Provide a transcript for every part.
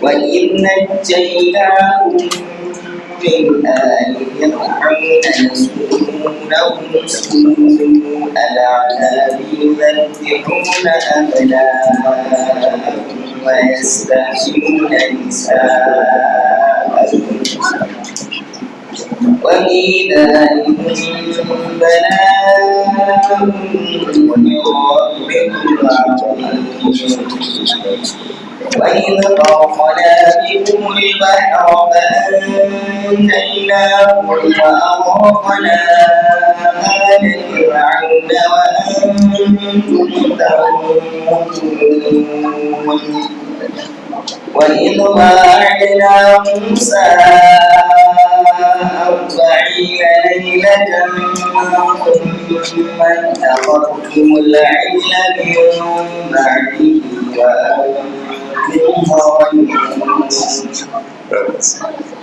وإذ نجيناكم من آل فرعون يسومونكم سوء العذاب يذبحون أبناءكم ويستحيون نساءكم وفي ذلكم بلاء من ربكم عظيم وإذ فرقنا بكم البحر فأنجيناكم وأغرقنا آل فرعون وأنتم تنظرون وإذ واعدنا موسى 40 ليلة ثم اتخذتم العجل من بعده وأنتم ظالمون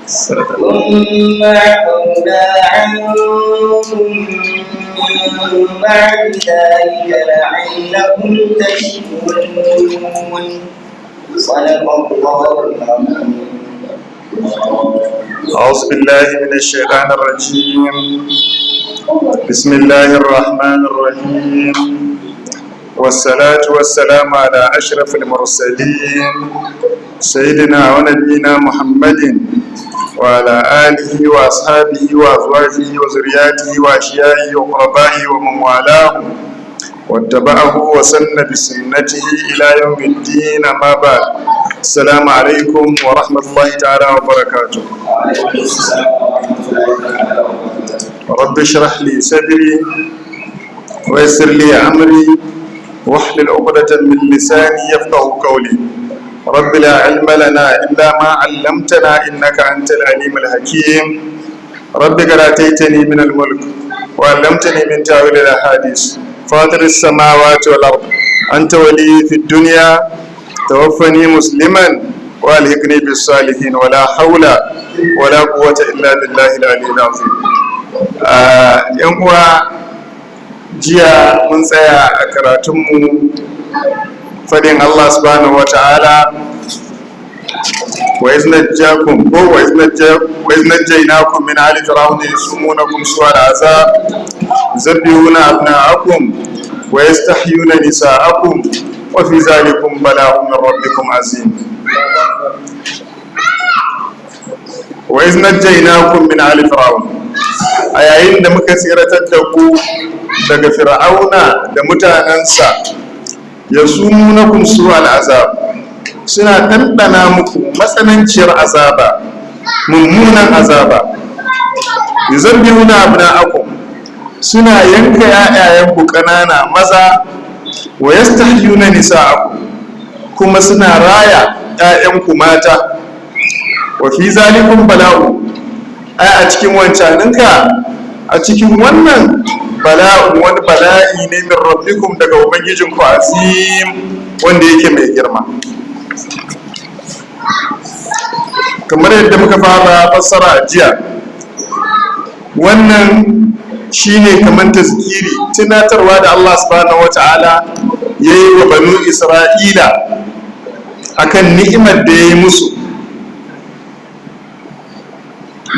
ثم عفونا عنكم من بعد ذلك لعلكم تشكرون صدق الله العظيم. أعوذ بالله من الشيطان الرجيم. بسم الله الرحمن الرحيم، والصلاة والسلام على أشرف المرسلين سيدنا ونبينا محمد وعلى آله وأصحابه وأزواجه وذرياته وأشيائه وقربائه ومن والاه واتبعه وسن بسنته إلى يوم الدين. أما بعد، السلام عليكم ورحمة الله تعالى وبركاته. رب اشرح لي صدري ويسر لي أمري واحلل عقدة من لساني يفقهوا قولي. رب لا علم لنا إلا ما علمتنا إنك أنت العليم الحكيم. رب قد آتيتني من الملك وعلمتني من تأويل الأحاديث فاطر السماوات والأرض أنت ولي في الدنيا توفني مسلما والحقني بالصالحين ولا حول ولا قوة إلا بالله العلي العظيم. yan uwa, jiya mun tsaya a karatunmu fadin Allah subhanahu wata'ala wa iz najjaynakum min ali fir'auna yasumunakum su'al azab yuzabbihuna abna'akum wa yastahyuna nisa'akum wa fi zalikum bala'un min rabbikum azim. wa iz najjaynakum min ali fir'auna, a yayin da muka tsiratar da ku daga fir'auna da mutanensa, yasumunakum su'al azab, suna ɗanɗana muku matsananciyar azaba, mummunan azaba. yuzabbihuna abna'akum, suna yanka ƴaƴayenku ƙanana maza, wa yastahyuna nisa'akum, kuma suna raya ƴaƴanku mata. wa fi zalikum bala'u, ai a cikin wancaninka, a cikin wannan bala'u, wani bala'i ne min rabbikum daga ubangijinku azim, wanda yake mai girma. kamar yadda muka fara fassara a jiya, wannan shine kamar tazkiri, tunatarwa da Allah subhanahu wata'ala ya yi wa banu Isra'ila akan ni'imar da ya yi musu,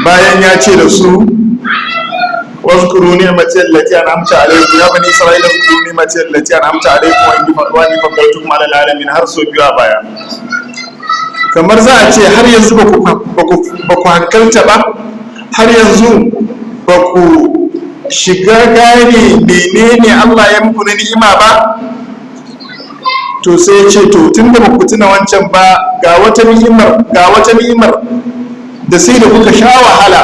bayan ya ce da su واذكروا نعمتي التي أنعمت عليكم يا بني إسرائيل اذكروا نعمتي التي أنعمت عليكم وإني فضلتكم على العالمين har sau biyu a baya. kamar za a ce har yanzu ba ku hankalta ba, har yanzu ba ku shiga gane menene Allah ya muku na ni'ima ba, to sai ce to tun da ba ku tuna wancan ba, ga wata ni'imar da sai da kuka sha wahala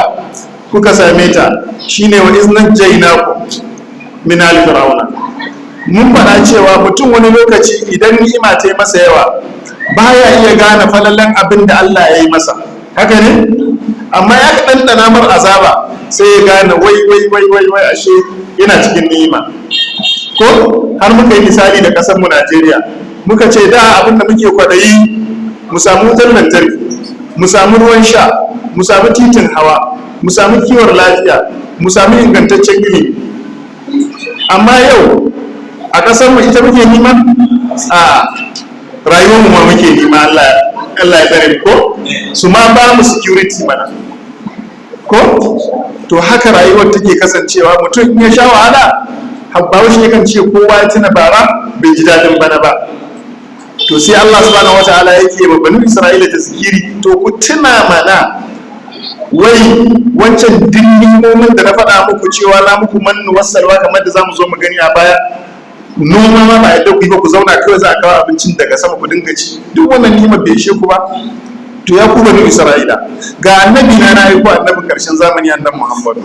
kuka same ta, shine wa iznan jainaku min ali fir'auna. mun faɗa cewa mutum wani lokaci idan ni'ima ta yi masa yawa baya iya gane falalan abin da Allah ya yi masa, haka ne? amma ya ɗanɗana mar azaba sai ya gane wai ashe yana cikin ni'ima. ko har muka yi misali da ƙasar mu Najeriya, muka ce da abin da muke kwaɗayi mu samu wutar lantarki, mu samu ruwan sha, mu samu titin hawa, mu samu kiwon lafiya, mu samu ingantaccen ilimi. amma yau a ƙasar mu ita muke neman? rayuwar mu ma muke nema Allah ya tsare ko su ma ba mu security mana ko to haka rayuwar take kasancewa. Mutum ya sha wahala habbawa shi kan ce kowa ya tuna bara bai ji dadin bana ba. To sai Allah subhanahu wataala yake ba banu Isra'ila tazkiri, to ku tuna mana wai wancan dindimomin da na faɗa muku cewa na muku mannu wasalwa kamar da zamu zo mu gani a baya. Noma ma ba yadda ku yi ba, ku zauna kawai za a kawo abincin daga sama ku dinga ci, duk wannan nima bai ishe ku ba. To ya ku banu Isra'ila, ga annabi na yi ku annabin karshen zamani, annabi Muhammad.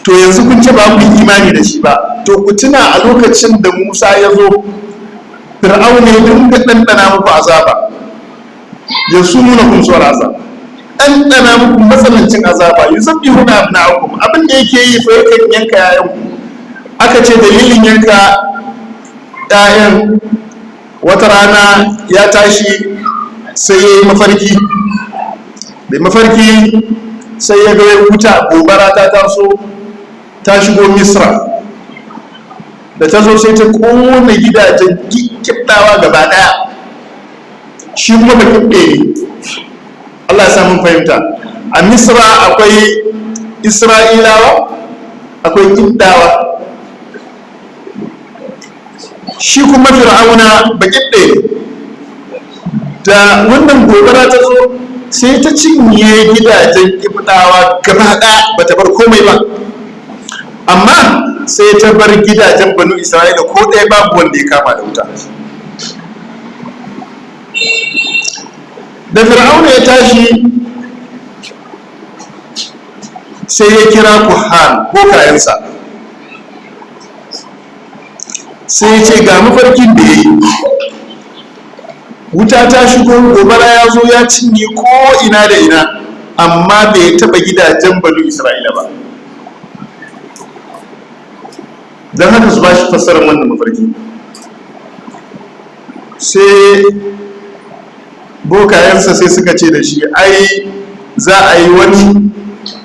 To yanzu kun ce ba ku yi imani da shi ba, to ku tuna a lokacin da Musa ya zo Fir'auna ya dinga ɗanɗana muku azaba, ya sumuna kun suwar azaba, ɗanɗana muku matsalancin azaba, yusabbihuna abna'akum, abin da yake yi fa yakan yanka yayan ku. Aka ce dalilin yanka ƴaƴan, wata rana ya tashi sai ya yi mafarki, da mafarki sai ya ga wuta gobara ta taso ta shigo Misra, da ta zo sai ta kona gidajen kiftawa gaba daya, shi kuma ba kifte ne. Allah ya samu fahimta, a Misra akwai Isra'ilawa akwai kiftawa, shi kuma Fir'auna ba kifte ne. Da wannan gobara ta zo sai ta cinye gidajen kiftawa gaba daya, ba ta bar komai ba, amma sai ta bar gidajen banu Isra'ila ko ɗaya babu wanda ya kama da wuta. Da Fir'auna ya tashi sai ya kira kuhan ko kayansa, sai ya ce ga mafarkin da ya yi, wuta ta shigo, gobara ya zo ya cinye ko ina da ina, amma bai taɓa gidajen banu Isra'ila ba. Don haka su ba shi fassarar wannan mafarki. Sai bokayensa sai suka ce da shi, ai za a yi wani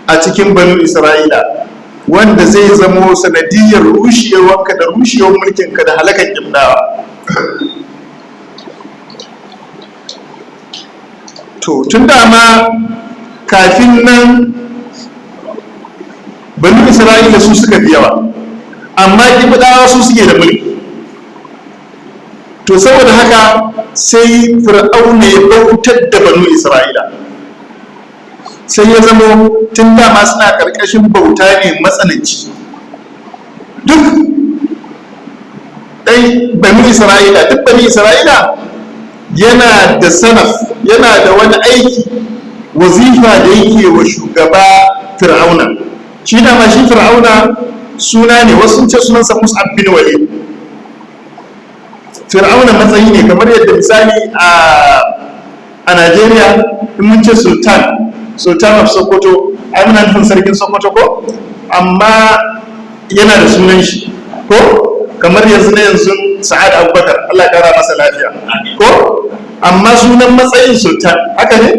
a cikin banu Isra'ila wanda zai zamo sanadiyar rushewarka da rushewar mulkinka da halakan kibdawa. To tun dama kafin nan banu Isra'ila su suka fi yawa, amma kibdawa su suke da mulki. To saboda haka sai Fir'auna ya bautar da banu Isra'ila, sai ya zamo tun dama suna ƙarƙashin bauta ne matsananci. Duk ɗai banu Isra'ila, duk banu Isra'ila yana da sanaf, yana da wani aiki, wazifa da yake wa shugaba Fir'auna. Shi dama shi Fir'auna suna ne, wasu ce sunansa Mus'ab bin Walid. Fir'auna matsayi ne, kamar yadda misali a Najeriya in mun ce Sultan of Sokoto, ai muna nufin sarkin Sokoto ko? Amma yana da sunan shi ko? Kamar yanzu na yanzu Sa'ad Abubakar, Allah ya kara masa lafiya ko? Amma sunan matsayin Sultan, haka ne?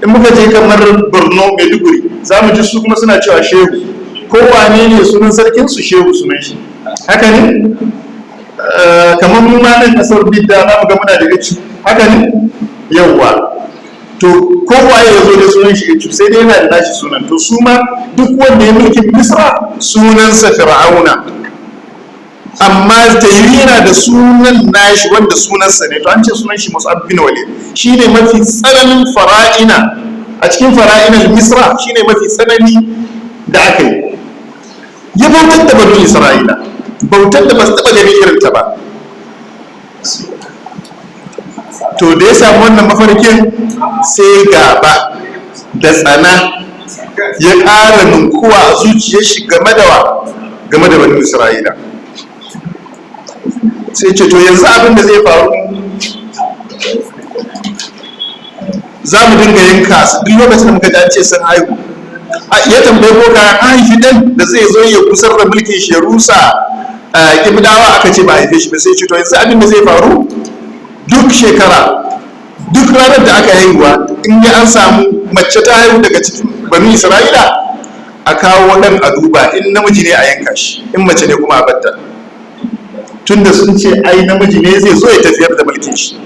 In muka je kamar Borno, Maiduguri, za mu ji su kuma suna cewa Shehu. Ko wane ne sunan sarkin su Shehu sunan shi, haka ne? Kamar mu ma nan kasar Bidda za mu ga muna da gaci, haka ne? Yawwa. To kowa ya zo da sunan shi gaci, sai dai yana da nashi sunan. To su ma duk wanda ya mulkin Misra sunansa Fir'auna, amma Tahiri yana da sunan nashi wanda sunansa ne. To an ce sunan shi Mus'ab bin Walid, shi ne mafi tsananin fara'ina a cikin fara'inar Misra, shi ne mafi tsanani da aka yi. Ya bautar da banu Isra'ila, bautar da ba su taɓa gani irinta ba. To da ya samu wannan mafarkin sai gaba da tsana ya ƙara ninkuwa a zuciyar shi game da banu Isra'ila. Sai ce to yanzu abin da zai faru, za mu dinga yanka su duk lokacin da muka ji an ce sun haihu. Ya tambaye ko ka haifi ɗan da zai zo ya kusar da mulkin shi ya rusa kibdawa, aka ce ba haife shi ba. Sai ce to yanzu abin da zai faru, duk shekara, duk ranar da aka haihuwa, in ya an samu mace ta haihu daga cikin banu Isra'ila, a kawo ɗan a duba, in namiji ne a yanka shi, in mace ne kuma a batta. tunda sun ce ai namiji ne zai zo ya tafiyar da mulkin shi.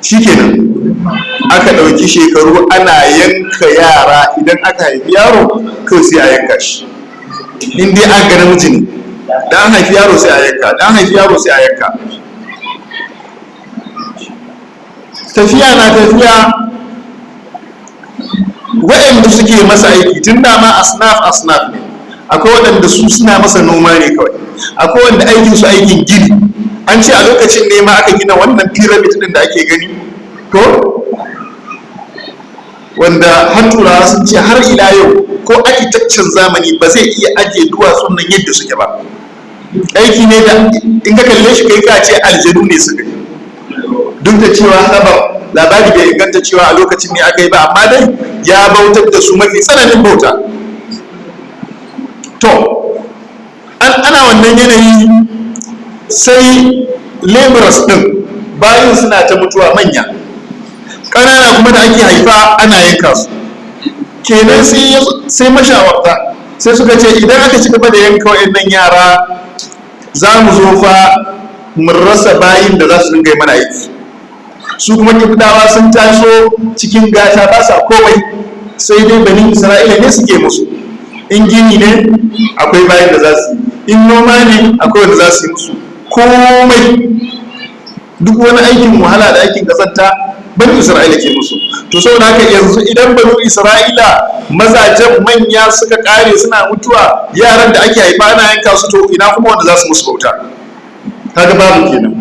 Shikenan aka ɗauki shekaru ana yanka yara, idan aka haifi yaro kawai sai a yanka shi, in dai aka ga namiji ne, da an haifi yaro sai a yanka, da an haifi yaro sai a yanka. Tafiya na tafiya, waɗanda suke masa aiki tun da ma asnaf ne, akwai waɗanda su suna masa noma ne kawai, akwai wanda aikin su aikin gini. An ce a lokacin ne ma aka gina wannan pyramid din da ake gani ko wanda har turawa sun ce har ila yau ko architecture zamani ba zai iya ajiye duwatsun nan yadda suke ba. Aiki ne da in ka kalle shi kai ka ce aljanu ne suka yi, duk da cewa labari bai inganta cewa a lokacin ne aka yi ba, amma dai ya bautar da su mafi tsananin bauta. To ana wannan yanayi sai laborers din bayan suna ta mutuwa, manya ƙanana kuma da ake haifa ana yanka su. Kenan sai mashawarta sai suka ce idan aka ci gaba da yanka waɗannan yara za mu zo fa mun rasa bayin da za su dinga mana aiki. Su kuma kibdawa sun taso cikin gata, ba sa komai, sai dai bani Isra'ila ne suke musu. In gini ne akwai bayin da za su yi, in noma ne akwai wanda za su yi musu, komai duk wani aikin wahala da aikin kasanta bani Isra'ila ke musu. To saboda haka yanzu idan bani Isra'ila mazajen manya suka kare suna mutuwa, yaran da ake haifa ana yanka su, to ina kuma wanda za su musu bauta? Kaga babu kenan.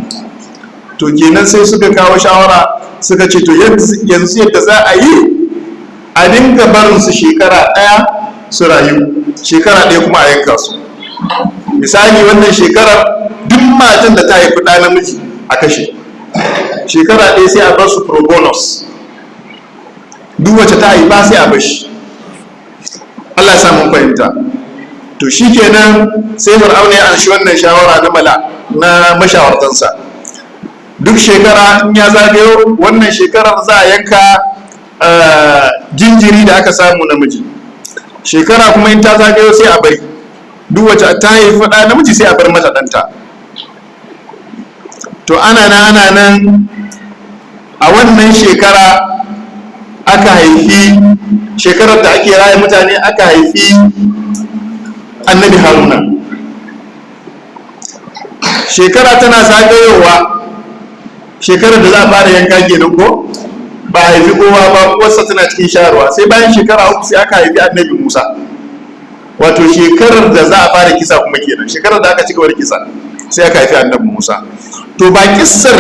To kenan sai suka kawo shawara, suka ce to yanzu yadda za a yi a dinga barin su shekara ɗaya su rayu, shekara ɗaya kuma a yanka su. Misali wannan shekarar duk matan da ta haifi ɗa namiji a kashe, shekara ɗaya sai a bar su pro bonus, duk wacce ta haifa sai a bashi. Allah ya sa mun fahimta. To shikenan sai Fir'auna ya anshi wannan shawara na mashawartansa. Duk shekara in ya zagayo wannan shekarar za a yanka jinjiri da aka samu namiji, shekara kuma in ta zagayo sai a bari, duk wacce ta haifi ɗa namiji sai a bar mata ɗanta. To ana nan a wannan shekara aka haifi, shekarar da ake raya mutane, aka haifi annabi Haruna. Shekara tana zagayowa, shekarar da za a fara yanka kenan ko ba a haifi kowa ba, uwarsa tana cikin shayarwa. Sai bayan shekara 3 sai aka haifi annabi Musa, wato shekarar da za a fara kisa kuma kenan, shekarar da aka ci gaba da kisa sai aka haifi annabi Musa. To ba kissar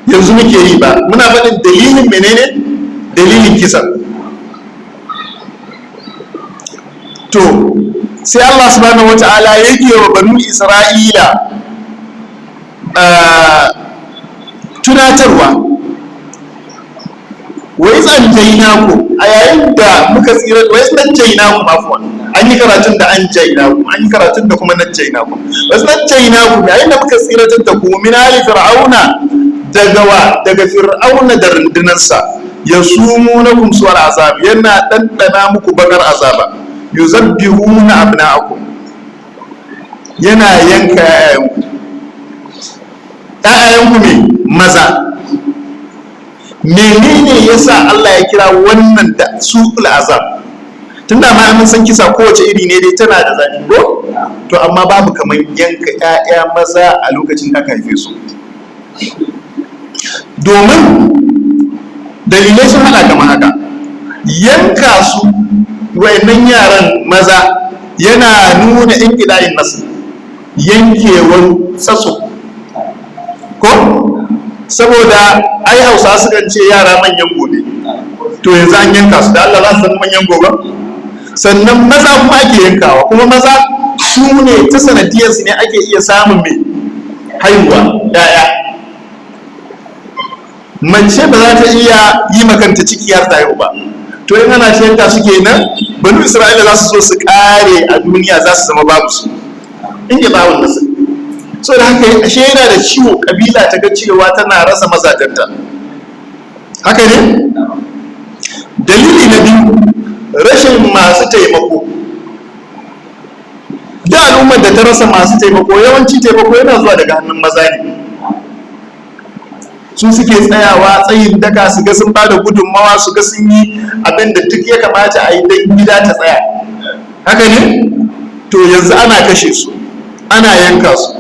yanzu muke yi ba, muna faɗin dalilin menene, dalilin kisan. To sai Allah subhanahu wata'ala yake wa banu Isra'ila tunatarwa, wa iz anjaynakum, a yayin da muka tsira, wa iz najjaynakum, afwan, an yi karatun da anjaynakum, an yi karatun da kuma najjaynakum. Wa iz najjaynakum, yayin da muka tsiratar da ku min ali fir'auna, daga fir'auna da rundunarsa, yasumunakum su'al azab, yana dandana muku bakar azaba, yuzabbihuna abna'akum, yana yanka ƴaƴanku me maza. Menene yasa Allah ya kira wannan da su'ul azab? Tunda ma mun san kisa kowace iri ne dai tana da zafi ko, to amma babu kamar yanka ƴaƴa maza a lokacin da aka haife su. Domin dalilai sun hada kamar haka. Yanka su wayannan yaran maza yana nuna inqidain nasu, yankewar tsatso ko, saboda ai Hausa sukan ce yara manyan gobe, to yanzu an yanka su, da Allah za su zama manyan gobe. Sannan maza kuma ake yankawa, kuma maza su ne ta sanadiyarsu ne ake iya samun mai haihuwa ya'ya. Mace ba za ta iya yi makanta ciki har ta haihu ba. To in ana yanka su kenan banu Isra'ila za su so su kare a duniya, za su zama babu su, in ji bawon nasu. So da haka ashe yana da ciwo kabila ta ga cewa tana rasa mazajenta, haka ne. Dalili na biyu, rashin masu taimako. da al'ummar da ta rasa masu taimako, yawanci taimako yana zuwa daga hannun maza ne. Su suke tsayawa tsayin daka su ga sun bada gudunmawa, su ga sun yi abin da duk ya kamata a yi don gida ta tsaya. Haka ne? To yanzu ana kashe su, ana yanka su.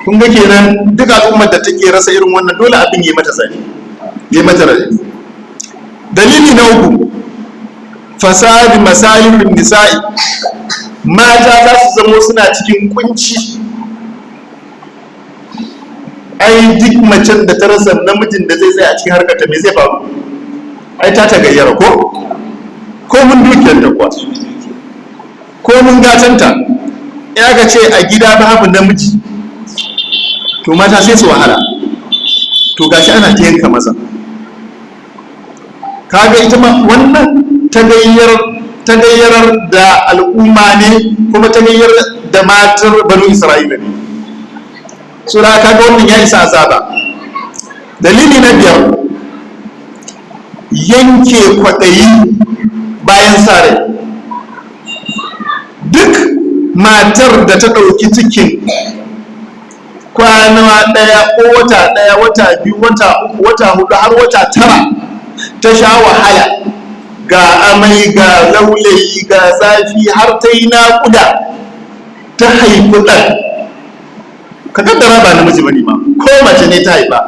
Kun ga kenan duk al'ummar da take rasa irin wannan dole abin yi mata zane, yi mata rage. Dalili na uku, fasadi masalihin nisa'i. Mata za su zamo suna cikin kunci. Ai duk macen da ta rasa namijin da zai tsaya a cikin harkar ta me zai faru? Ai ta gayyara ko mun dukiyar ta kuwa, ko mun gatanta. Ya ga ce a gida babu namiji, to mata sai su wahala. To gashi ana ta yanka maza. Kaga ita ma wannan tagayyarar da al'umma ne, kuma tagayyarar da matar banu Isra'ila ne. Sura kaga wannan ya isa azaba. Dalili na biyar, yanke kwaɗayi bayan sare. Duk matar da ta ɗauki cikin kwana ɗaya ko wata ɗaya, wata biyu, wata uku, wata hudu har wata 9 ta sha wahala, ga amai, ga laulayi, ga zafi, har ta yi naƙuda, ta haifi ɗan. Ka kaddara ba namiji bane ma, ko mace ne ta haifa,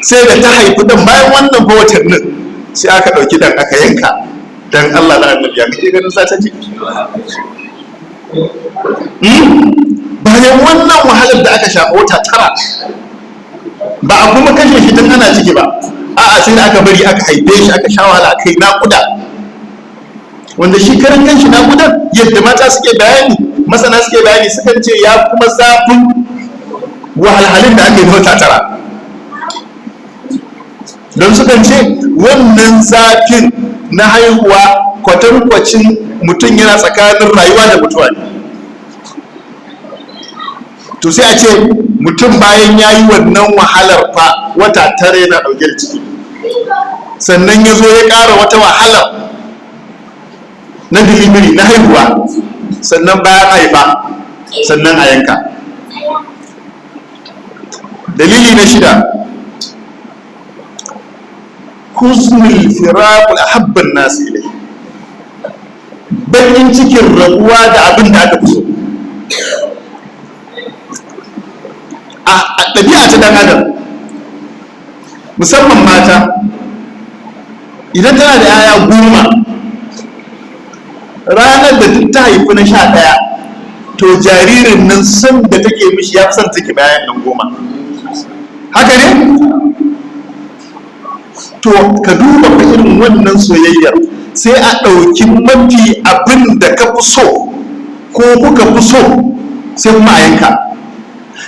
sai da ta haifi ɗan bayan wannan fa watannin sai aka ɗauki ɗan aka yanka. Dan Allah da Annabi ya kake ganin sa ta ce? Bayan wannan wahalar da aka shafa wata 9, ba a kuma kashe shi tun ana ciki ba, a'a sai da aka bari aka haife shi, aka sha wahala, aka yi naƙuda. Wanda shi karan kanshi naƙudan yadda mata suke bayani, masana suke bayani, sukan ce ya kuma zafin wahalhalin da aka yi wata 9. Don sukan ce wannan zafin na haihuwa kwatankwacin mutum yana tsakanin rayuwa da mutuwa ne. To sai a ce mutum bayan ya yi wannan wahalar fa wata 9 yana ɗauke da ciki, sannan ya zo ya ƙara wata wahalar na delivery na haihuwa, sannan bayan haifa sannan a yanka. Dalili na 6, husnul firaqul ahabban nas ilai. Bakin cikin rabuwa da abin da aka fi so. A ɗabi'a ta ɗan adam, musamman mata, idan tana da 'ya'ya 10, ranar da duk ta haifi na 11, to jaririn nan son da take mishi ya fi son take bayan nan 10. Haka ne? To ka duba fa irin wannan soyayyar, sai a ɗauki mafi abin da ka fi so ko kuka fi so sai kuma a yanka.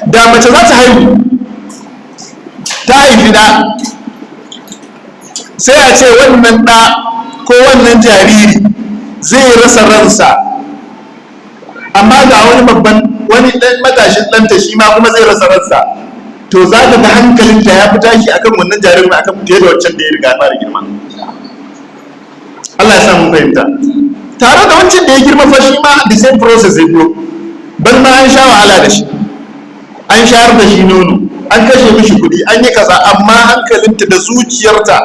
Da mace za ta haihu, ta haifi ɗa, sai a ce wannan ɗa ko wannan jariri zai rasa ransa, amma ga wani babban, wani ɗan matashin ɗanta shi ma kuma zai rasa ransa. To za ka ga hankalinta ya fi tashi akan wannan jaririn akan fiye da wancan da ya riga fara girma. Allah ya sa mun fahimta. Tare da wancan da ya girma fa shi ma the same process ya biyo, bal ma an sha wahala da shi, an shayar da shi nono, an kashe mishi kuɗi, an yi kaza, amma hankalinta da zuciyarta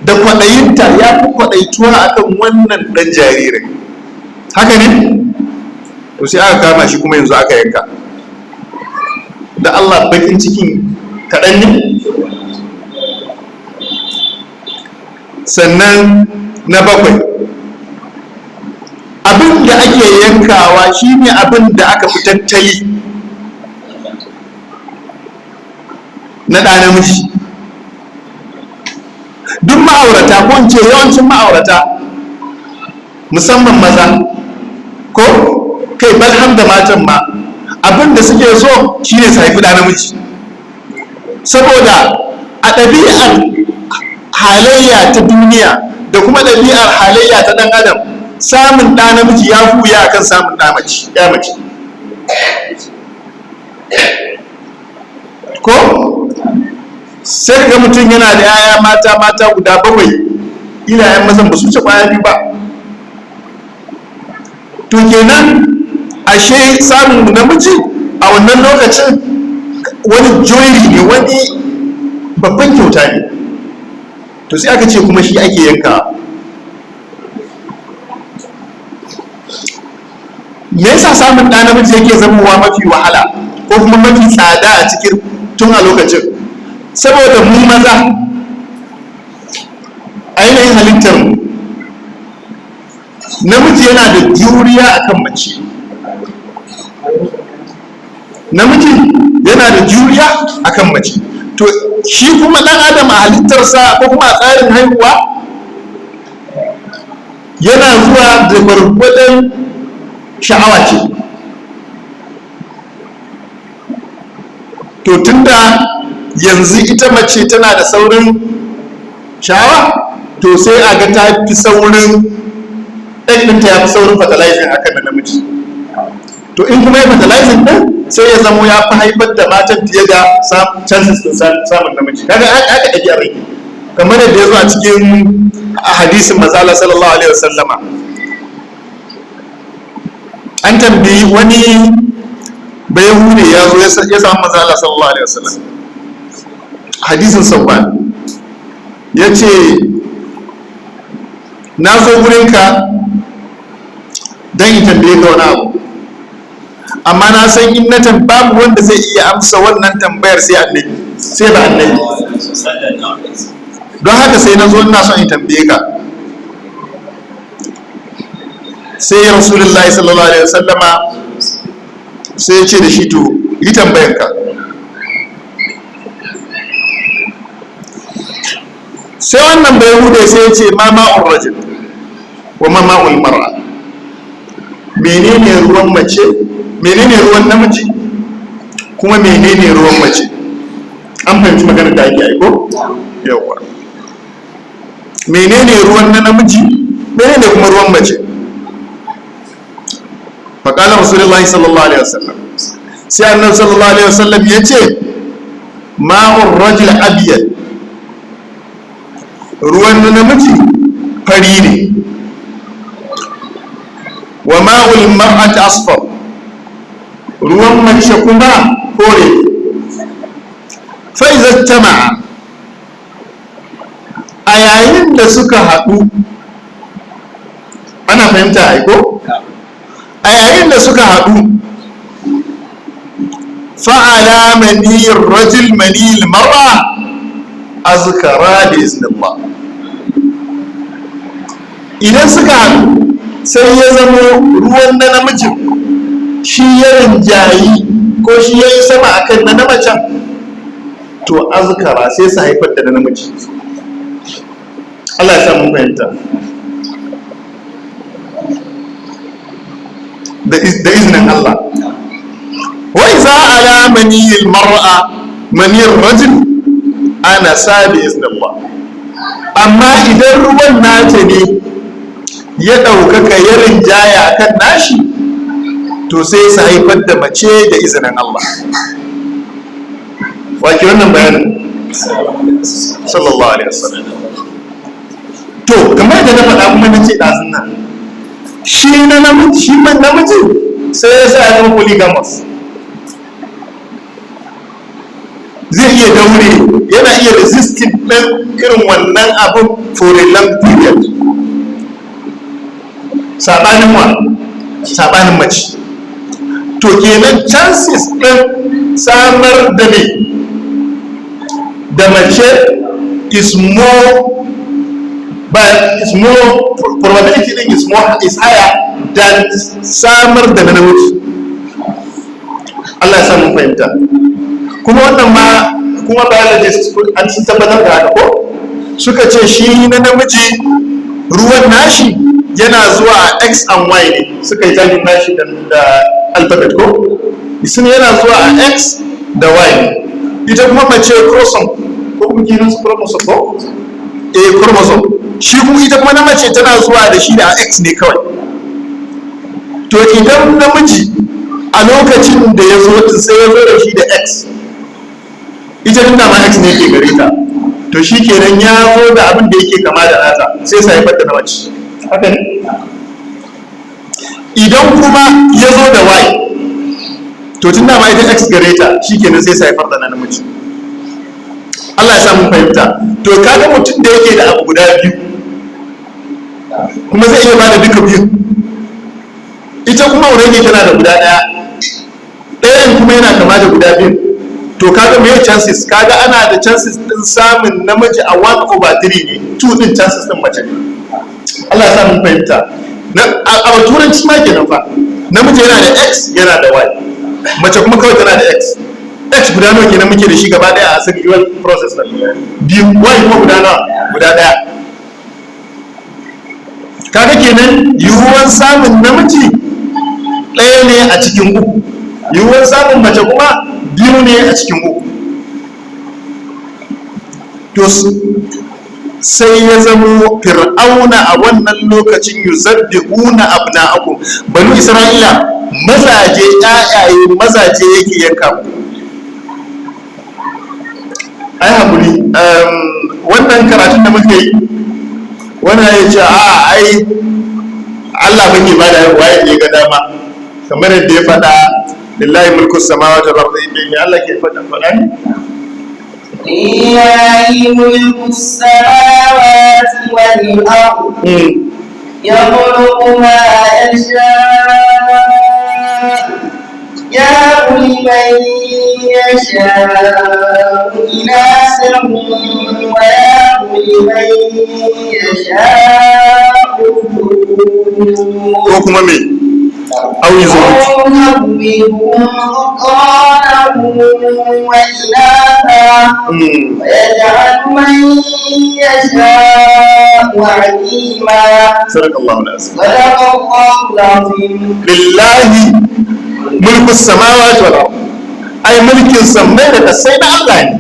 da kwaɗayinta ya fi kwaɗaituwa akan wannan ɗan jaririn. Haka ne? To sai aka kama shi kuma yanzu aka yanka. Da Allah bakin cikin kaɗan ne. Sannan na 7, abin da ake yankawa shine abin da aka fi tattali na ɗa namiji. Duk ma'aurata, ko in ce yawancin ma'aurata, musamman maza, ko kai balham da matan ma, abin da suke so shine su haifi ɗa namiji. Saboda a ɗabi'ar halayya ta duniya da kuma ɗabi'ar halayya ta ɗan adam, samun ɗa namiji ya fi wuya akan samun ɗa ya mace. Ko sai ga mutum yana da 'ya'ya mata guda 7, iyayen mazan ba su wuce ƙwaya 2 ba. To kenan a ashe samun namiji a wannan lokacin wani joyi ne, wani babban kyauta ne. To sai aka ce kuma shi ake yanka. Me yasa samun ɗa namiji yake zamowa mafi wahala ko kuma mafi tsada a cikin tun a lokacin? Saboda mu maza ainihin halittar mu, namiji yana da juriya akan mace. Namiji yana da juriya akan mace. To shi kuma ɗan adam a halittarsa ko kuma a tsarin haihuwa yana zuwa da gwargwadon sha'awa ce. To tunda yanzu ita mace tana da saurin sha'awa, to sai a ga ta fi saurin ɗinta ya fi saurin fertilizing akan da namiji. To in kuma ya fertilizing ɗin sai ya zamo ya fi haifar da matan fiye da chances din samun namiji. Kaga aka ɗage a rai kamar yadda ya zo a cikin hadisin mazala sallallahu alaihi wasallama. An tambayi wani bayahude ya zo ya samu mazala sallallahu alaihi wasallam, hadisin sauban, ya ce na zo wurinka don in tambaye ka wani abu, amma na san in na babu wanda zai iya amsa wannan tambayar sai annabi, sai ba annabi. Don haka sai na zo ina son in tambaye ka. Sai rasulullahi sallallahu alaihi wasallama sai ya ce da shi, to yi tambayar ka. Sai wannan bai hude sai ya ce ma ma'ul rajul wa ma ma'ul mar'a, menene ruwan mace, menene ruwan namiji, kuma menene ruwan mace. An fahimci magana da ake aiko? Yawwa. Menene ruwan na namiji, menene kuma ruwan mace. Faƙalar Rasulullahi sallallahu alaihi wasallam, sai annabi sallallahu alaihi wasallam ya ce ma'ur rajul abiyad, ruwan na namiji fari ne, wa ma'ul mar'ati asfar, ruwan mace kuma kore. Fa iza tama'a, a yayin da suka haɗu, ana fahimta aiko? A yayin da suka haɗu, fa'ala maniyar rajul maniyar mar'a azkara da iznillah. Idan suka haɗu sai ya zama ruwan na namijin shi ya rinjayi ko shi ya yi sama akan na macen, to azkara sai su haifar da na namiji. Allah ya sa mun fahimta. Da izinin Allah. Wa iza ala maniyil mar'a maniyar rajul ana sa bi iznillah. Amma idan ruwan nata ne ya ɗaukaka ya rinjaya akan nashi, to sai su haifar da mace da izinin Allah. Wake wannan bayanin sallallahu alaihi wasallam. To kamar da na faɗa kuma na ce ɗazun nan, shi man namiji sai ya sa ya zama polygamous. Zai iya daure, yana iya resisting ɗin irin wannan abin for a long period. Saɓanin mace. To kenan chances ɗin samar da ne da mace is more, but is more, probability ɗin is higher than samar da namiji. Allah ya samu fahimta. Kuma wannan ma kuma biologists an sun tabbatar da haka ko suka ce shi na namiji ruwan nashi yana zuwa a X and Y ne, suka yi tagin nashi da alphabet ko sun yana zuwa a X da Y ne. Ita kuma mace chromosome ko kuma kiran su chromosome ko chromosome, shi kuma ita kuma na mace tana zuwa da shi da X ne kawai. To idan namiji a lokacin da ya zo sai ya zo da shi da X, ita tun da ma X ne ke gare ta, to shi kenan ya zo da abin da yake kama da nata sai sa haifar da na mace. Haka ne? idan kuma ya zo da y to tun da ma ita x gare ta shikenan sai sai farda na namiji. Allah ya sa mun fahimta. To kaga mutum da yake da abu guda biyu kuma zai iya bada duka biyu, ita kuma already tana da guda daya, ɗayan kuma yana kama da guda biyu, to kaga me chances? Kaga ana da chances din samun namiji a 1/3 ne, 2 din chances din mace ne. Allah ya sa mun fahimta. A turanci ma kenan fa, namiji yana da x yana da y, mace kuma kawai tana da x. X guda nawa kenan muke da shi gaba daya a sexual process na biyu, y kuma guda nawa? Guda daya. Kaga kenan yiwuwar samun namiji ɗaya ne a cikin uku, yiwuwar samun mace kuma biyu ne a cikin uku. To sai ya zamo fir'auna a wannan lokacin yuzabbihuna abna'akum, banu isra'ila mazaje ƴaƴaye mazaje yake yanka ku. Ai hakuri, wannan karatun da muke yi wannan ya ce ai Allah bane ba da waye ya ga dama, kamar yadda ya faɗa lillahi mulku samawati wal ardi, ne Allah ke faɗa ne lillahi mulku samawati wal ardi yakhluqu ma yasha يهب لمن يشاء إناثا ويهب لمن يشاء الذكور أو يزوجهم ذكرانا وإناثا ويجعل من يشاء عقيما. صدق الله العظيم. لله mulkin samawati wal ard, ai mulkin sammai da kasai na Allah ne.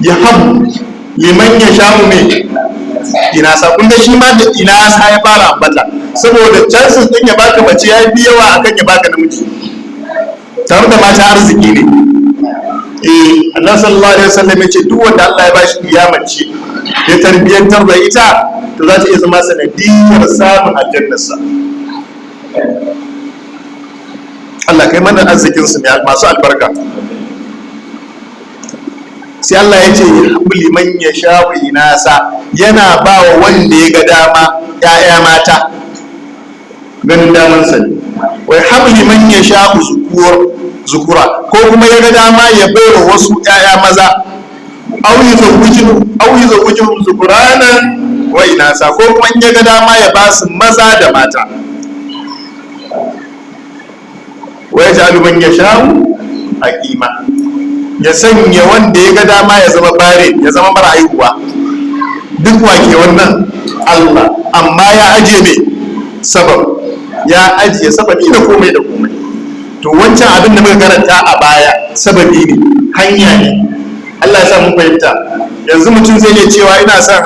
Ya habu liman ya sha'u mai inasa, kun ga shi ma da inasa ya fara ambata saboda chances din ya baka mace ya fi yawa akan ya baka namiji, tare da mata arziki ne. Allah sallallahu alaihi wasallam ya ce duk wanda Allah ya bashi mace ya tarbiyantar da ita to za ta iya zama sanadiyar samun aljannarsa. Allah kai mana arzikin su masu albarka. Sai Allah ya ce habli man yasha inasa, yana ba wa wanda ya ga dama ƴaƴa mata, ganin daman sa ne. Wai habli man yasha zukura, ko kuma ya ga dama ya bai wa wasu ƴaƴa maza, aw yuzawwijuhum zukurana wa inasa, ko kuma ya ga dama ya ba su maza da mata. Wa yaj'alu man yasha'u aqima, ya sanya wanda ya ga dama ya zama bare, ya zama mara haihuwa. Duk wake wannan Allah, amma ya aje ne sabab, ya ajiye sababi da komai da komai. To wancan abin da muka karanta a baya sababi ne, hanya ne. Allah ya sa mun fahimta. Yanzu mutum zai iya cewa ina son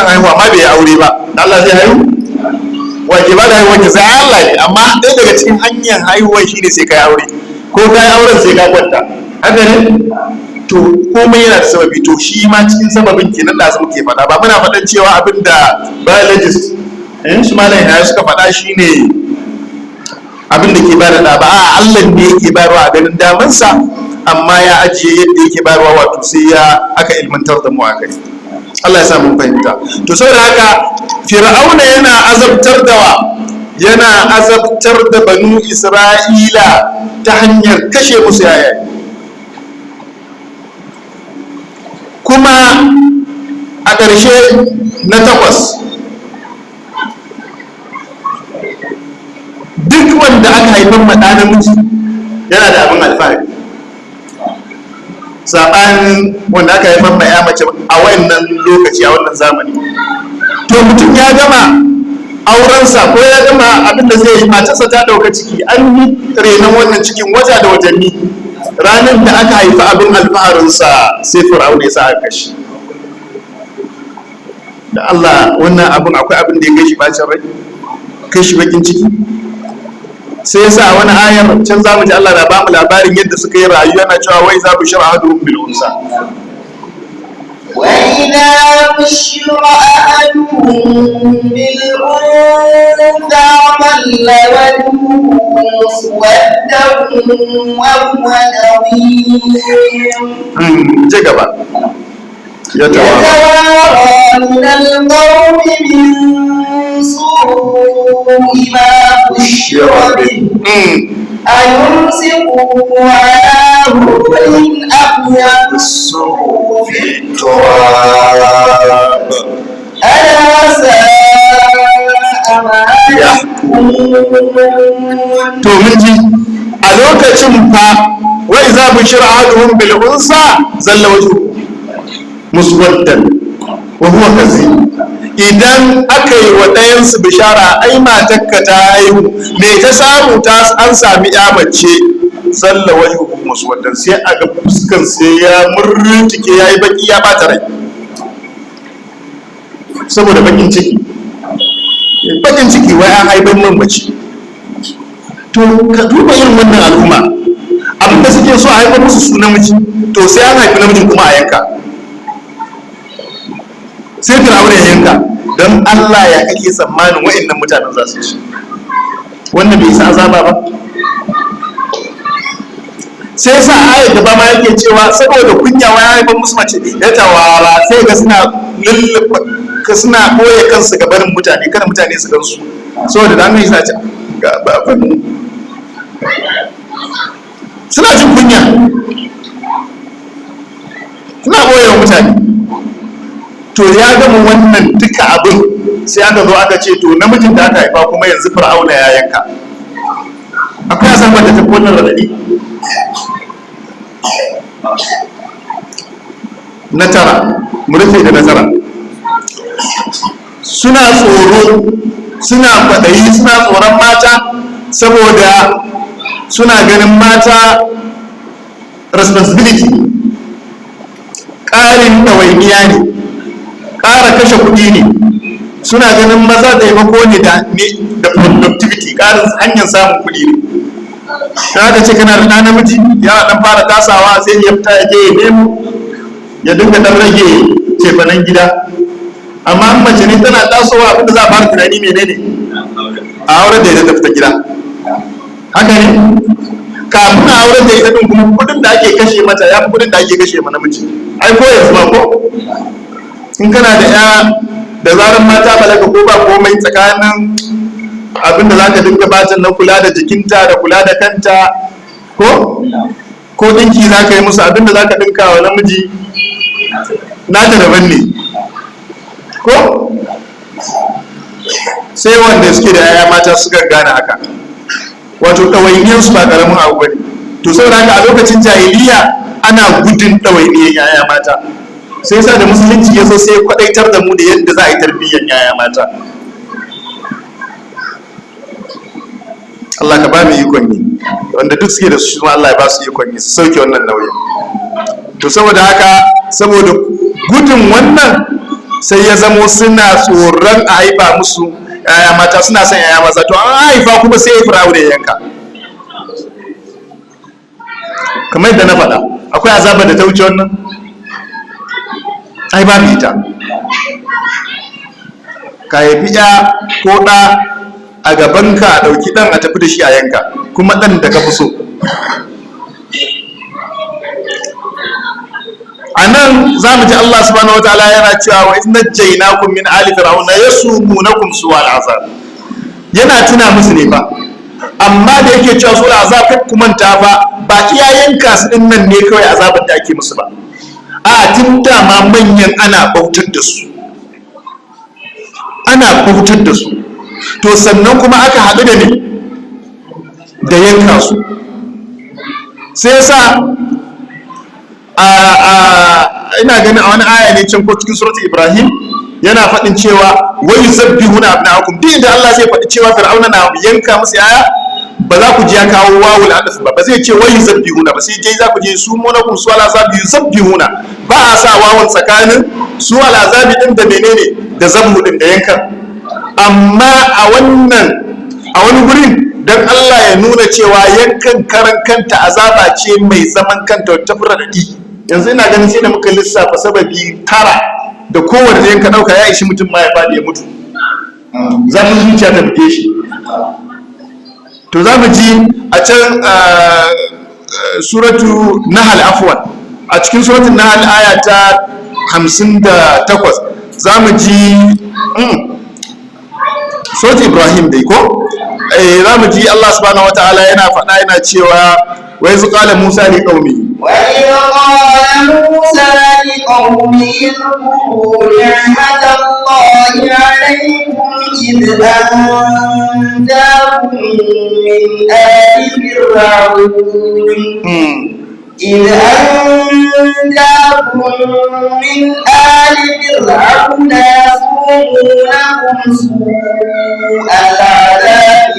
haihuwa amma bai aure ba, Allah zai haihu? Wake ba da haihuwa ke sai Allah ne, amma ɗaya daga cikin hanyar haihuwa shine sai kai aure, ko kai auren sai ka kwanta, haka ne? To komai yana da sababi, to shi ma cikin sababin kenan da muke faɗa, ba muna faɗan cewa abin da biologist su malam ya suka faɗa shine abin da ke ba da ɗa ba, a Allah ne yake bayarwa a ganin damansa, amma ya ajiye yadda yake bayarwa, wato sai ya aka ilmantar da mu a kai. Allah ya sa mun fahimta. To saboda haka Fir'auna yana azabtar da banu Isra'ila ta hanyar kashe musu yaya. Kuma a ƙarshe na 8, duk wanda aka haifar maɗa namiji yana da abin alfahari, saɓanin wanda aka haifar ma ya mace a wannan lokaci, a wannan zamani. To mutum ya gama aurensa ko ya gama abin da zai yi, matarsa ta ɗauka ciki, an yi renon wannan cikin wata da watanni, ranar da aka haifi abin alfaharinsa sai Fir'auna ya sa aka kashe. Da Allah, wannan abin akwai abin da ya kai shi bacin rai, kai shi bakin ciki. Sai yasa wani ayar can za mu ji Allah na ba mu labarin yadda suka yi rayuwa, na cewa wai za bu shara ahaduhum bil unsa, وإذا بشر أحدهم أحدهم بالأنثى ظل وجهه مسودا وهو كظيم يتوارى من القوم من سوء ما بشر به أيمسكه على هون أم يدسه في التراب ألا ساء ما يحكمون. to mun ji a lokacin fa wa iza bushira ahaduhum bil unsa zalla wajhu muswaddan wa huwa kazim. Idan aka yi wa ɗayansu bishara ai matakka ta haihu me ta samu ta an sami ya mace zalla wajhu muswaddan sai a ga fuskan sai ya murtike yayi baki ya bata rai saboda bakin ciki wai an haifar min mace. To ka duba irin wannan al'umma abin da suke so a haifar musu su namiji to sai an haifi namijin kuma a yanka sai Fir'auna ya yanka. Don Allah ya kake tsammanin wa'annan mutanen za su ci wannan bai isa azaba ba? sai sa ayat da ba ma yake cewa saboda kunya wa ya haifar musu mace ya tawara sai ga suna ɓoye kansu ga barin mutane kada mutane su gansu saboda da yi sace ga babin suna jin kunya suna ɓoye wa mutane. To ya gama wannan duka abin sai aka zo aka ce to namijin da aka haifa kuma yanzu Fir'auna ya yanka. Akwai asabar da tafi wannan radadi. Na tara mu rufe da na tara suna tsoro suna kwaɗayi suna tsoron mata saboda suna ganin mata responsibility ƙarin ɗawainiya ne ƙara kashe kuɗi ne suna ganin maza taimako ne da productivity ƙarin hanyar samun kuɗi ne. Ta haka ce kana da namiji ya ɗan fara tasawa sai ya fita ya je ya nemo ya dinga ɗan rage cefanen gida. Amma an mace ne tana tasowa abinda za a fara tunani menene a auren da ya fita gida. Haka ne kafin a auren da ita din kuma kuɗin da ake kashe mata ya fi kuɗin da ake kashe ma namiji. Ai ko yanzu ba ko in kana da ya da zarar mata balaga ko ba komai tsakanin abin da za ka dinga bata na kula da jikinta da kula da kanta ko dinki za ka yi musu abin da za ka dinka wa namiji nata daban ne ko sai wanda suke da yaya mata suka gane haka wato ɗawainiyarsu ba ƙaramin abu ba ne. To saboda haka a lokacin jahiliya ana gudun ɗawainiyar yaya mata sai sa da musulunci ya zo sai kwadaitar da mu da yadda za a yi tarbiyyar yaya mata. Allah ka ba mu ikon yi wanda duk suke da su ma Allah ya ba su ikon yi su sauke wannan nauyin. To saboda haka saboda gudun wannan sai ya zamo suna tsoron a haifa musu yaya mata suna son yaya maza to an haifa kuma sai ya Fir'auna ya yanka. Kamar yadda na faɗa akwai azabar da ta wuce wannan ai babu ita. Ka haifi ya ko ɗa a gabanka a ɗauki ɗan a tafi da shi a yanka kuma ɗan da ka fi so. A nan za mu ji Allah subhanahu wa ta'ala yana cewa wa iz najjaynakum min ali fir'auna yasumunakum su'al azab. Yana tuna musu ne fa amma da yake cewa su'al azab kai ku manta fa ba iyayenka su din nan ne kawai azabar da ake musu ba a tun dama manyan ana bautar da su to sannan kuma aka haɗu da ne da yanka su sai yasa ina ganin a wani aya ne can ko cikin suratul Ibrahim yana faɗin cewa wa yuzabbihuna abna'akum duk inda Allah zai faɗi cewa Fir'auna na yanka musu yaya ba za ku ji ya kawo wawul adaf ba zai ce wa yuzabbihuna ba sai dai za ku je su munakum su alazabi yuzabbihuna ba a sa wawun tsakanin su alazabi din da menene da zabhu din da yankan. Amma a wani gurin dan Allah ya nuna cewa yankan karan kanta azaba ce mai zaman kanta ta furadadi. Yanzu ina ganin sai da muka lissafa sababi 9 da kowane ɗayan ka ɗauka ya ishi mutum ma ya faɗi ya mutu, zafin zuciya ta buge shi. To za mu ji a can suratu Nahl, afwan, a cikin suratu Nahl aya ta 58 za mu ji suratu Ibrahim dai ko za mu ji Allah subhanahu wataala yana faɗa yana cewa wa iz qala Musa li qaumi وإذ قال موسى لقومه اذكروا نعمة الله عليكم إذ أنجاكم من آل فرعون يسومونكم سوء العذاب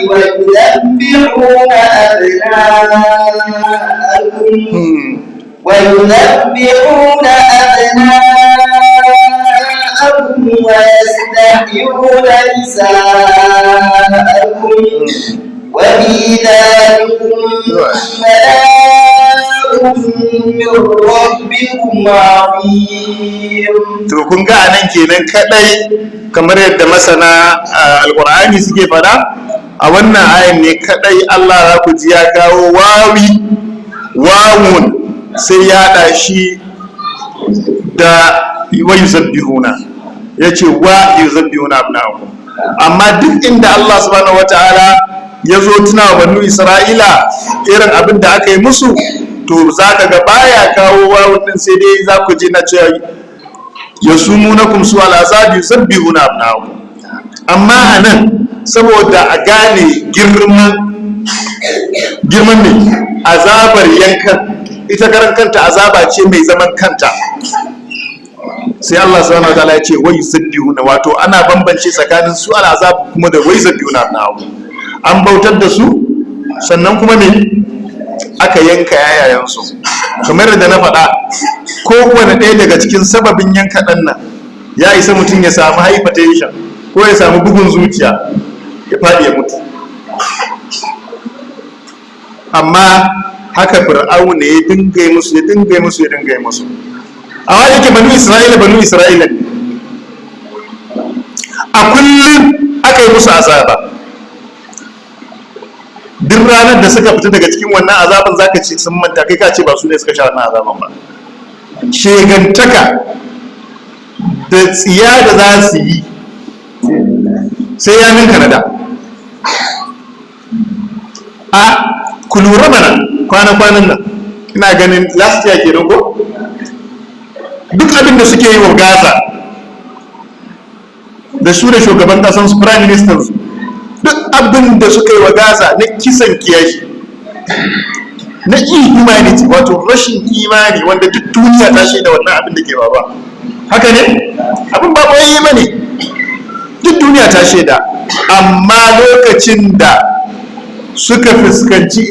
ويذبحون أبناءكم ويستحيون نساءكم وفي ذلكم بلاء من ربكم عظيم. To kun ga anan kenan kadai kamar yadda masana alqur'ani suke fada a wannan ayan ne kadai Allah za ku ji ya kawo wawun sai ya haɗa shi da wa yuzabbihuna, ya ce wa yuzabbihuna abna'akum. Amma duk inda Allah subhanahu wataala ya zo tuna wa banu Isra'ila irin abin da aka yi musu, to za ka ga baya kawo wawun din, sai dai za ku ji na cewa yasumunakum su al'azabi yuzabbihuna abna'akum. Amma anan saboda a gane girman ne azabar yankan, ita karan kanta azaba ce mai zaman kanta, sai Allah subhanahu wataala ya ce wai yuzabbihuna, wato ana bambance tsakanin su al'azab kuma da wai yuzabbihuna abna'akum. An bautar da su sannan kuma me aka yanka yayayensu. Kamar da na faɗa, kowane ɗaya daga cikin sababin yanka ɗan nan ya isa mutum ya samu hypertension ko ya samu bugun zuciya ya faɗi ya mutu. Amma haka fir'auna ya dinga yi musu. A wani yake banu Isra'ila a kullum aka yi musu azaba. Duk ranar da suka fita daga cikin wannan azaban zaka ce sun manta, kai ka ce ba su ne suka sha wannan azaban ba. Shegantaka da tsiya da za su yi sai ya ninka na da. A ku lura mana kwanan nan, ina ganin last year kenan ko, duk abin da suke yi wa Gaza da su da shugaban kasan su prime minister su, duk abin da suka yi wa Gaza na kisan kiyashi, na inhumanity, wato rashin imani, wanda duk duniya ta shaida wannan abin da ke ba. Haka ne? Abin ba koyi ba ne, duk duniya ta shaida. Amma lokacin da suka fuskanci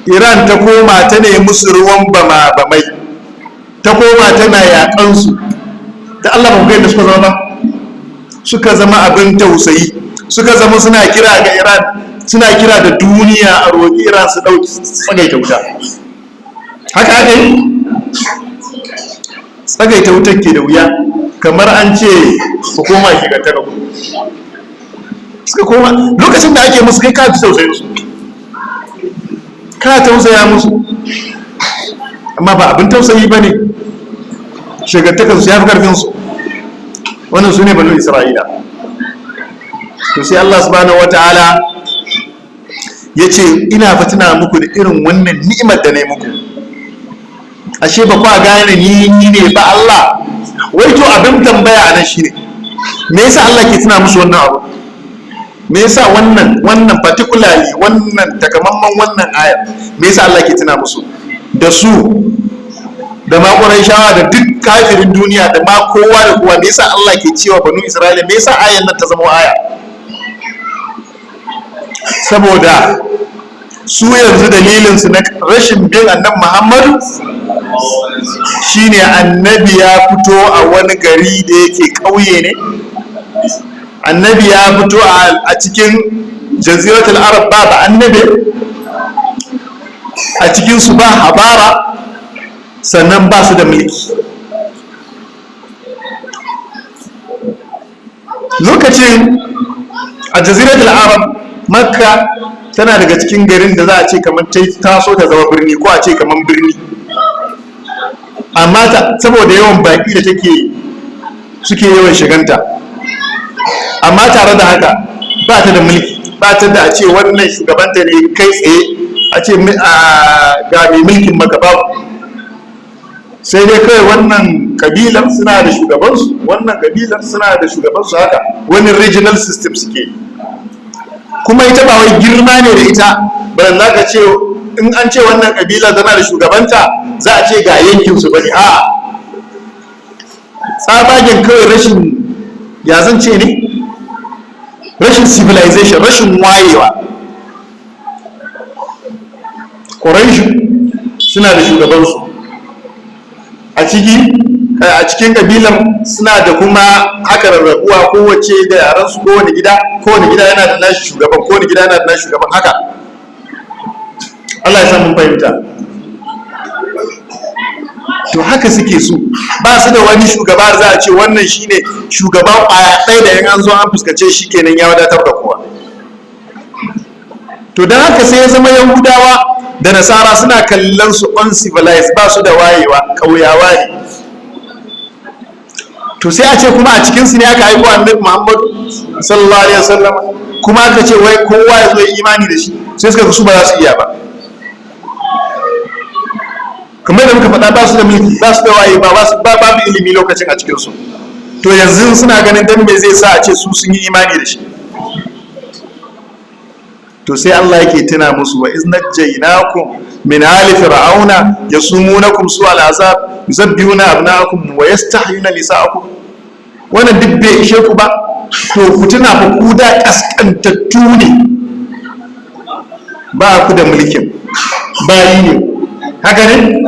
Iran ta koma ta ne musu ruwan bama-bamai, ta koma tana yaƙansu, da Allah ba ku da suka zama ba, suka zama abin tausayi, suka zama suna kira ga Iran, suna kira da duniya a roƙi Iran su ɗauki tsagaita wuta. Haka ne? Tsagaita wutar ke da wuya, kamar an ce ku koma shigantaka ku. Suka koma, lokacin da ake musu kai ka fi tausayin su, ka tausaya musu, amma ba abin tausayi ba ne. Shigantakansu ya fi ƙarfinsu. Wannan su ne banu Isra'ila. To sai Allah subhanahu wataala ya ce ina fatina muku da irin wannan ni'imar da na yi muku, ashe ba kwa gane ni ne ba Allah. Wai to abin tambaya a nan shine, me yasa Allah ke tuna musu wannan abu? Me yasa wannan particularly wannan takamaiman wannan ayar, me yasa Allah ke tuna musu da su da ma Qurayshawa da duk kafirin duniya da ma kowa da kowa? Me yasa Allah ke cewa banu Isra'ila, me yasa ayar nan ta zama aya? Saboda su yanzu dalilinsu na rashin bin annabi Muhammadu shine annabi ya fito a wani gari da yake ƙauye ne, annabi ya fito a cikin jaziratul arab, ba annabi a cikinsu, ba habara, sannan ba su da mulki. lokacin a jaziratul arab makka tana daga cikin garin da za a ce kamar ta so ta zama birni ko a ce kamar birni, amma saboda yawan baki da suke yawan shiganta, amma tare da haka ba ta da mulki, ba ta da a ce wannan shugabanta ne kai tsaye a ce ga mai mulkin maka babu, sai dai kawai wannan kabilar suna da shugabansu, wannan kabilar suna da shugabansu, haka wani regional system suke. Kuma ita ba wai girma ne da ita ba, za ka ce in an ce wannan kabila tana da shugabanta za a ce ga yankinsu ba ne, a tsabagen kawai rashin, ya zan ce ne, rashin civilization, rashin wayewa. Quraishu suna da shugabansu a cikin kabilar, suna da kuma haka rarrabuwa kowace da yaransu, kowane gida yana da nashi shugaban, kowane gida yana da nashi shugaban, haka. Allah ya san mun fahimta. To haka suke so, ba su da wani shugaba za a ce wannan shine shugaban ɗaya da yan an zo an fuskace shi kenan ya wadatar da kowa. To don haka sai ya zama Yahudawa da Nasara suna kallon su uncivilized, ba su da wayewa, ƙauyawa ne. To sai a ce kuma a cikinsu ne aka aiko Annabi Muhammadu sallallahu alaihi wasallam, kuma aka ce wai kowa ya zo ya imani da shi, sai suka su ba za su iya ba. Kamar da muka faɗa, ba su da mulki, ba su da waye, babu ilimi lokacin a cikinsu. To yanzu suna ganin dan me zai sa a ce su sun yi imani da shi. To sai Allah yake tuna musu, wa iznajjaynakum min ali fir'auna yasumunakum su'al azab yuzabbihuna abna'akum wa yastahyuna nisa'akum. Wannan duk bai ishe ku ba, to ku tuna fa ku da kaskantattu ne, ba ku da mulkin, bayi ne, haka ne?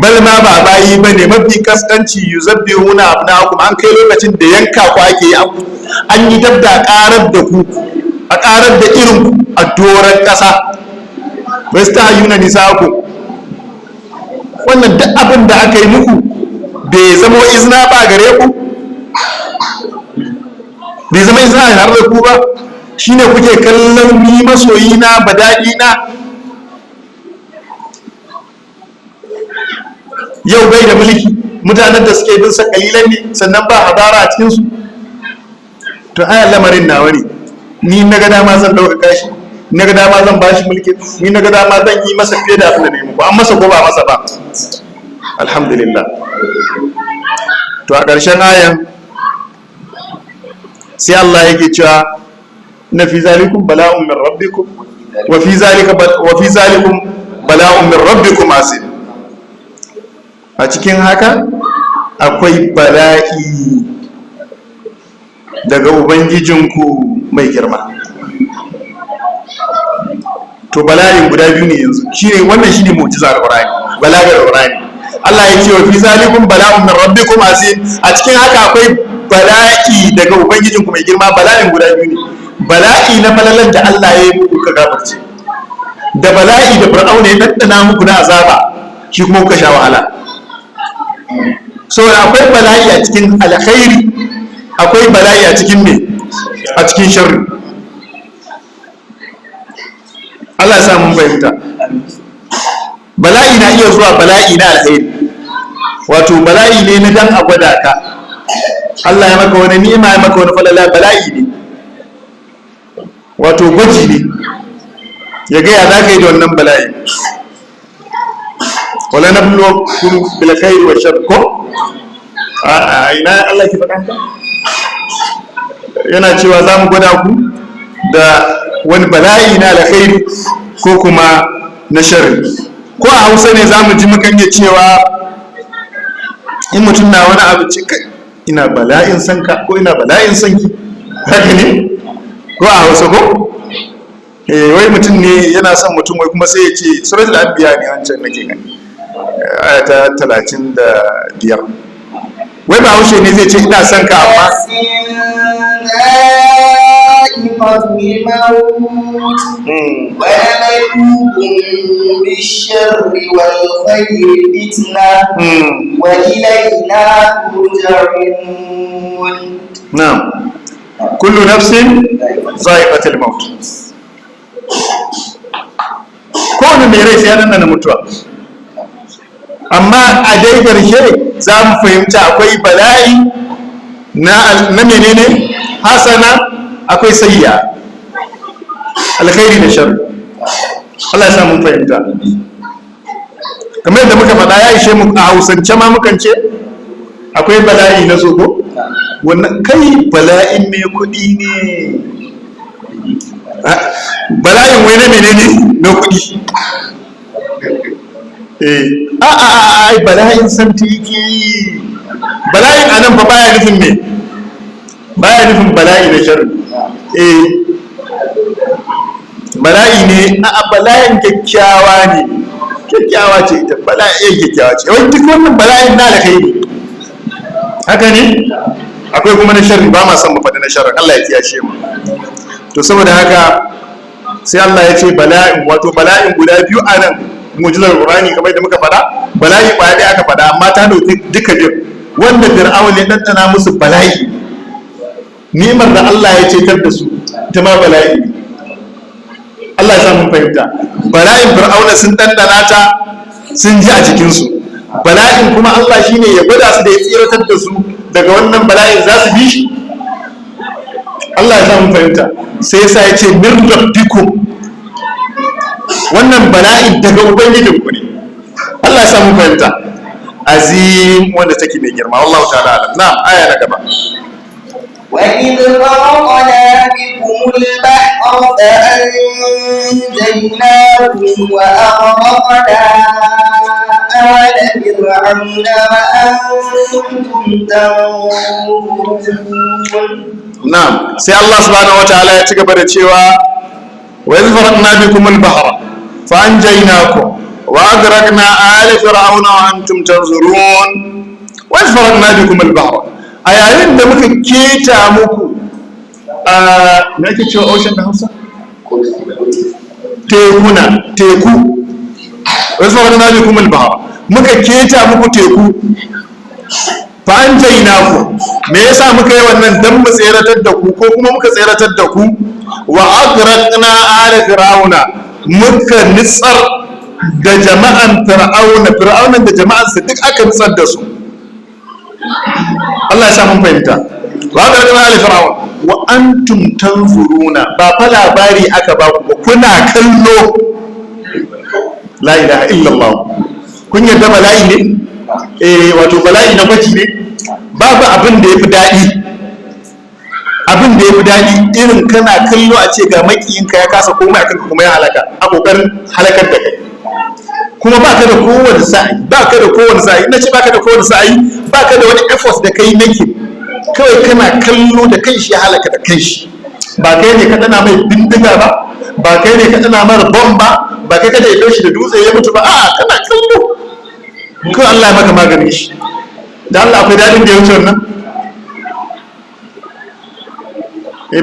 Bal ma ba bayi bane, mafi kaskanci yuzabbihuna abna'akum, an kai lokacin da yanka ku ake yi, an yi dabda karar da ku, a ƙarar da irin a doron ƙasa. Wasu ta hayyuna nisa ku, wannan duk abin da aka yi muku bai zama izina ba gare ku, bai zama izina har da ku ba. Shine kuke kallon ni masoyi na badaɗi na yau bai da mulki, mutanen da suke bin sa kalilan ne, sannan ba hadara a cikinsu. To aya lamarin nawa ne, ni na ga dama zan ɗaukaka shi, na ga dama zan bashi mulki, ni na ga dama zan yi masa fiye da abin da ne muku, an masa ko ba masa ba. Alhamdulillah. To a ƙarshen ayan sai Allah yake cewa na fi zalikum bala'un min rabbikum wa fi zalikum bala'un min rabbikum asir. A cikin haka akwai bala'i daga ubangijinku mai girma. To bala'in guda biyu ne yanzu, wannan shine mu'jizar Qur'ani, balagar Qur'ani. Allah ya ce wa fi zalikum bala'un min rabbikum azim, a cikin haka akwai bala'i daga ubangijinku mai girma. Bala'in guda biyu ne, bala'i na falalan da Allah ya yi muku ka gafarce, da bala'i da Fir'auna ya daddana muku na azaba, shi kuma kuka sha wahala. Saboda akwai bala'i a cikin alkhairi, akwai bala'i a cikin me, a cikin sharri. Allah ya sa mun fahimta. Bala'i na iya zuwa bala'i na alkhairi, wato bala'i ne na dan a gwada ka. Allah ya maka wani ni'ima, ya maka wani falala, bala'i ne, wato gwaji ne, ya ga ya za ka yi da wannan bala'i. Wala nabluwakum bil khairi wa sharri, ko ina Allah ke faɗa? Yana cewa za mu gwada ku da wani bala'i na alkhairi ko kuma na sharri. Ko a Hausa ne za mu ji mukan iya cewa in mutum na wani abu ce, kai ina bala'in son ka, ko ina bala'in son ki, haka ne? Ko a Hausa ko? Wai mutum ne yana son mutum, wai kuma sai ya ce suratul anbiya ne wancan nake gani, aya ta 35. Wai ba haushe ne zai ce ina son ka, amma الموت ونبلوكم بالشر والخير فتنة وإلينا ترجعون. نعم. كل نفس ذائقة الموت. kowane mai rai sai ya dandana mutuwa, amma a dai ƙarshe za mu fahimci akwai bala'i na menene hasana, akwai sayya, alkhairi da sharri. Allah ya sa mun fahimta. Kamar yadda muka faɗa ya ishe mu a Hausance ma mukan ce akwai bala'i na tsoko, wannan kai bala'in mai kuɗi ne, bala'in wai na menene na kuɗi. Ai bala'in santi yake yi. Bala'in anan fa baya nufin me, baya nufin bala'i na sharri. Bala'i ne, bala'in kyakkyawa ne, kyakkyawa ce ita, bala'i kyakkyawa ce. Wai duk wannan bala'in na da kai ne, haka ne. Akwai kuma na sharri, ba ma son mu faɗi na sharri, Allah ya kiyashe mu. To saboda haka sai Allah ya ce bala'in, wato bala'in guda biyu a nan mu'jizar Qur'ani kamar da muka faɗa, bala'i ba ɗaya aka faɗa amma ta dauki duka biyu. Wanda Fir'aun ya ɗanɗana musu bala'i, ni'imar da Allah ya cetar da su ta ma bala'i. Allah ya sa mun fahimta. Bala'in Fir'auna sun ɗanɗana ta, sun ji a jikinsu. Bala'in kuma Allah shine ya gwada su da ya tsiratar da su daga wannan bala'in, za su bi shi. Allah ya sa mun fahimta. Sai yasa ya ce min rabbikum, wannan bala'in daga ubangijin ku ne. Allah ya sa mun fahimta. Azim, wanda take mai girma. Wallahu ta'ala alam. Na'am, aya na gaba. وإذ فرقنا بكم البحر فأنجيناكم وأغرقنا آل فرعون وأنتم تنظرون. نعم. سي الله سبحانه وتعالى يتقبل الشيوى وإذ فرقنا بكم البحر فأنجيناكم وأغرقنا آل فرعون وأنتم تنظرون. وإذ فرقنا بكم البحر، a yayin da muka keta muku na ake cewa ocean da Hausa? Teku. Wasu wani na biyu kuma muka keta muku teku, fa an jaina ku. Me yasa muka yi wannan? Dan mu tseratar da ku, ko kuma muka tseratar da ku. Wa agraqna ala fir'auna, muka nitsar da jama'an fir'aunan da jama'ansa duk aka nitsar da su. Allah ya sa mun fahimta. Wa agraqna ala fir'aun wa antum tanzuruna, ba fa labari aka ba ku ba, kuna kallo. La ilaha illallah. Kun yarda bala'i ne? Wato bala'i na gwaji ne. Babu abin da yafi daɗi, abin da yafi daɗi irin kana kallo a ce ga makiyinka ya kasa komai akan ka kuma ya halaka, a kokarin halakar da kai. Kuma baka da kowane sa'i, ina ce baka da kowane sa'i, baka da wani effort da kai nake, kawai kana kallo da kanshi ya halaka da kanshi. Ba kai ne ka dana mai bindiga ba, ba kai ne ka dana mara bom ba, ba kai ka da ya shi da dutse ya mutu ba, a'a kana kallo kawai Allah ya maka maganin shi. Da Allah akwai daɗin da ya wuce wannan?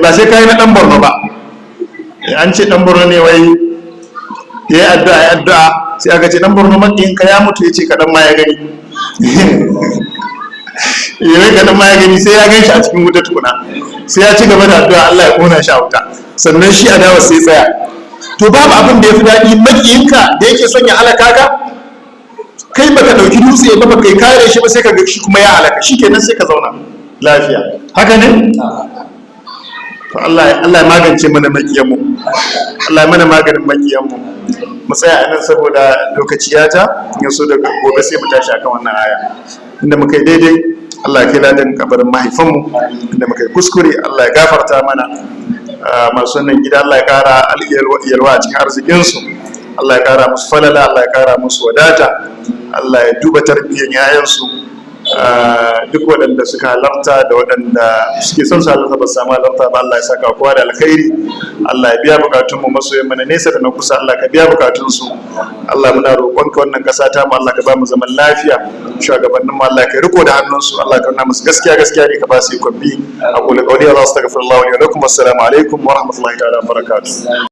Ba sai kai na ɗan Borno ba. An ce ɗan Borno ne wai ya yi addu'a sai aka ce ɗan Borno maƙiyinka ya mutu, ya ce kaɗan ma ya gani. Yawai kaɗan ma ya gani, sai ya gan shi a cikin wuta tukuna, sai ya ci gaba da addu'a Allah ya ƙona shi a wuta, sannan shi adawa sai tsaya. To babu abin da ya fi daɗi maƙiyinka da yake son ya halaka ka, kai baka ɗauki dutse ba, baka yi kare shi ba, sai ka ga shi kuma ya halaka, shi kenan sai ka zauna lafiya. Haka ne? To Allah ya magance mana maƙiyanmu, Allah ya mana maganin maƙiyanmu. Mu tsaya a nan saboda lokaci ya ja, in so daga gobe sai mu tashi akan wannan aya. Inda muka yi daidai Allah ya kai ladan kabarin mahaifanmu, inda muka yi kuskure Allah ya gafarta mana. Masu wannan gida Allah ya kara yalwa a cikin arzikinsu, Allah ya kara musu falala, Allah ya kara musu wadata, Allah ya duba tarbiyyar yayansu. Duk waɗanda suka halarta da waɗanda suke son su halarta ba su samu halarta ba, Allah ya saka kowa da alkhairi, Allah ya biya bukatun mu masoyan mu na nesa da na kusa Allah ka biya bukatun su Allah muna roƙonka wannan ƙasa ta mu Allah ka ba mu zaman lafiya shugabannin mu Allah ka riko da hannun su Allah ka nuna musu gaskiya ne ka ba su ikon bi aqulu qawli wa astaghfirullah wa lakum assalamu alaikum wa rahmatullahi ta'ala wa barakatuh